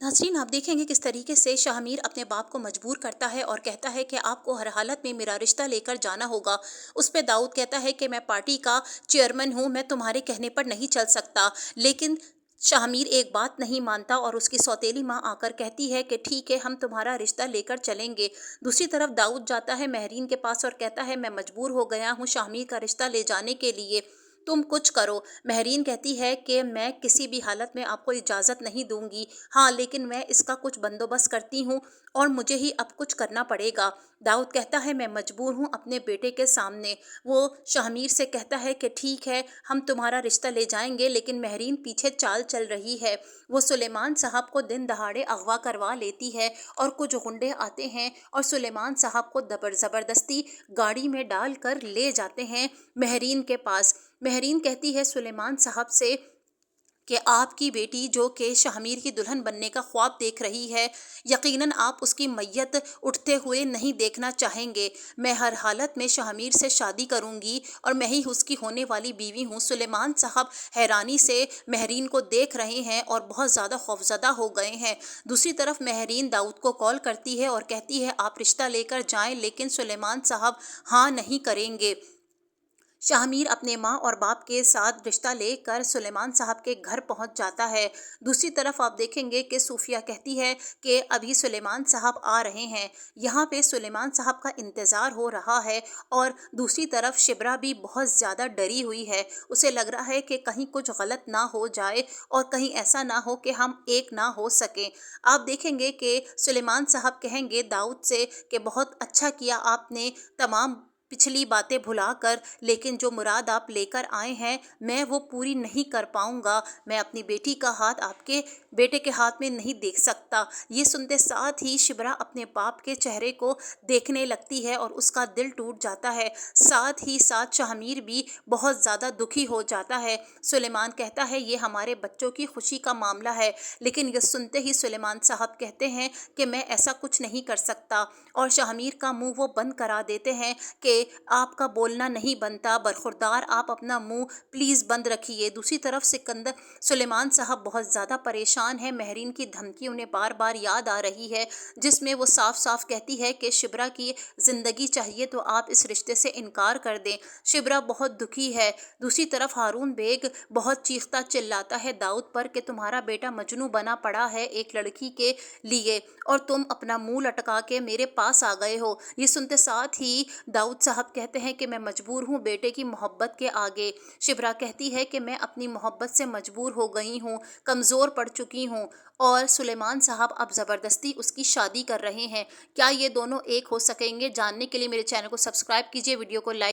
नाज़रीन, आप देखेंगे किस तरीके से शाहमीर अपने बाप को मजबूर करता है और कहता है कि आपको हर हालत में मेरा रिश्ता लेकर जाना होगा। उस पे दाऊद कहता है कि मैं पार्टी का चेयरमैन हूँ, मैं तुम्हारे कहने पर नहीं चल सकता। लेकिन शाहमीर एक बात नहीं मानता और उसकी सौतेली माँ आकर कहती है कि ठीक है, हम तुम्हारा रिश्ता लेकर चलेंगे। दूसरी तरफ दाऊद जाता है महरीन के पास और कहता है मैं मजबूर हो गया हूँ शाहमीर का रिश्ता ले जाने के लिए, तुम कुछ करो। महरीन कहती है कि मैं किसी भी हालत में आपको इजाज़त नहीं दूंगी, हाँ लेकिन मैं इसका कुछ बंदोबस्त करती हूँ और मुझे ही अब कुछ करना पड़ेगा। दाऊद कहता है मैं मजबूर हूँ अपने बेटे के सामने। वो शाहमीर से कहता है कि ठीक है, हम तुम्हारा रिश्ता ले जाएंगे, लेकिन महरीन पीछे चाल चल रही है। वो सुलेमान साहब को दिन दहाड़े अगवा करवा लेती है और कुछ गुंडे आते हैं और सुलेमान साहब को ज़बरदस्ती गाड़ी में डाल कर ले जाते हैं महरीन के पास। महरीन कहती है सुलेमान साहब से कि आपकी बेटी जो कि शाहमीर की दुल्हन बनने का ख्वाब देख रही है, यकीनन आप उसकी मैयत उठते हुए नहीं देखना चाहेंगे। मैं हर हालत में शाहमीर से शादी करूंगी और मैं ही उसकी होने वाली बीवी हूँ। सुलेमान साहब हैरानी से महरीन को देख रहे हैं और बहुत ज़्यादा खौफजदा हो गए हैं। दूसरी तरफ महरीन दाऊद को कॉल करती है और कहती है आप रिश्ता लेकर जाएं, लेकिन सुलेमान साहब हाँ नहीं करेंगे। शाहमीर अपने माँ और बाप के साथ रिश्ता लेकर सुलेमान साहब के घर पहुंच जाता है। दूसरी तरफ आप देखेंगे कि सूफिया कहती है कि अभी सुलेमान साहब आ रहे हैं। यहाँ पे सुलेमान साहब का इंतज़ार हो रहा है और दूसरी तरफ शिबरा भी बहुत ज़्यादा डरी हुई है। उसे लग रहा है कि कहीं कुछ गलत ना हो जाए और कहीं ऐसा ना हो कि हम एक ना हो सकें। आप देखेंगे कि सुलेमान साहब कहेंगे दाऊद से कि बहुत अच्छा किया आपने तमाम पिछली बातें भुलाकर, लेकिन जो मुराद आप लेकर आए हैं मैं वो पूरी नहीं कर पाऊंगा। मैं अपनी बेटी का हाथ आपके बेटे के हाथ में नहीं देख सकता। ये सुनते साथ ही शिबरा अपने बाप के चेहरे को देखने लगती है और उसका दिल टूट जाता है। साथ ही साथ शाहमीर भी बहुत ज़्यादा दुखी हो जाता है। सुलेमान कहता है ये हमारे बच्चों की खुशी का मामला है, लेकिन ये सुनते ही सुलेमान साहब कहते हैं कि मैं ऐसा कुछ नहीं कर सकता और शाहमीर का मुंह वो बंद करा देते हैं कि आपका बोलना नहीं बनता, बरखुरदार आप अपना मुंह प्लीज़ बंद रखिए। दूसरी तरफ सिकंदर सुलेमान साहब बहुत ज़्यादा परेशान है। महरीन की धमकी उन्हें बार बार याद आ रही है, जिसमें वो साफ साफ कहती है कि शिबरा की ज़िंदगी चाहिए तो आप इस रिश्ते से इनकार कर दें। शिबरा बहुत दुखी है। दूसरी तरफ हारून बेग बहुत चीखता चिल्लाता है दाऊद पर कि तुम्हारा बेटा मजनू बना पड़ा है एक लड़की के लिए और तुम अपना मुंह लटका के मेरे पास आ गए हो। ये सुनते साथ ही दाऊद साहब कहते हैं कि मैं मजबूर हूँ बेटे की मोहब्बत के आगे। शिबरा कहती है कि मैं अपनी मोहब्बत से मजबूर हो गई हूँ, कमज़ोर पड़ चुकी हूँ और सुलेमान साहब अब ज़बरदस्ती उसकी शादी कर रहे हैं। क्या ये दोनों एक हो सकेंगे? जानने के लिए मेरे चैनल को सब्सक्राइब कीजिए, वीडियो को लाइक